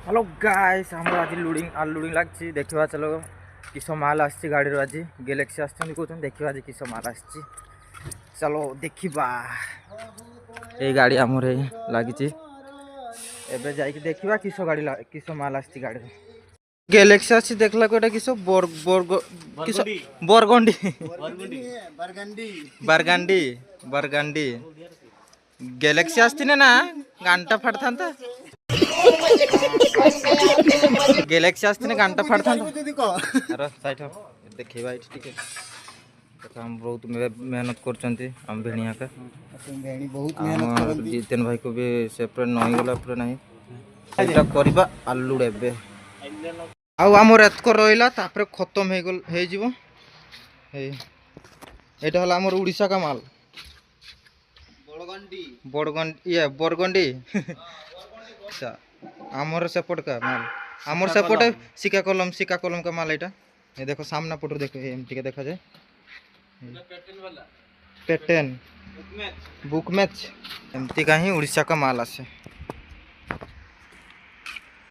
Hello guys हमरा आज loading लागछि देखिबा चलो किस माल आछि गाड़ी रो आज गैलेक्सी आछन कहउछन देखिबा आज किस माल आछि चलो देखिबा ए गाड़ी हमरे लागिछि एबे जाई कि देखिबा किस माल आछि गाड़ी रो गैलेक्सी आछि देखला कोटा किस किस बरगंडी बरगंडी बरगंडी गैलेक्सी आछि ना गांटा फटथांता गैलेक्सी आस्ते गांटा फाड़ता अरे साइड देखिबा इट ठीक है देखो हम बहुत मेहनत करचंती हम भेणिया का भेणी बहुत मेहनत करंती जितेन भाई को भी सेपरेट नई गला पूरा नहीं एटा करबा आलू डेबे आ हमर एतको रहिला तापर खत्म हे गल हे जीवो हे एटा हला हमर उड़ीसा का माल बरगंडी ये बरगंडी अच्छा आमर सेपट का माल आमर सेपट सिका कलम का माल एटा ये देखो सामना पटो देखो एमटी के देखा जाए पैटर्न बुक मैच एमती का ही उड़ीसा का माल आसे।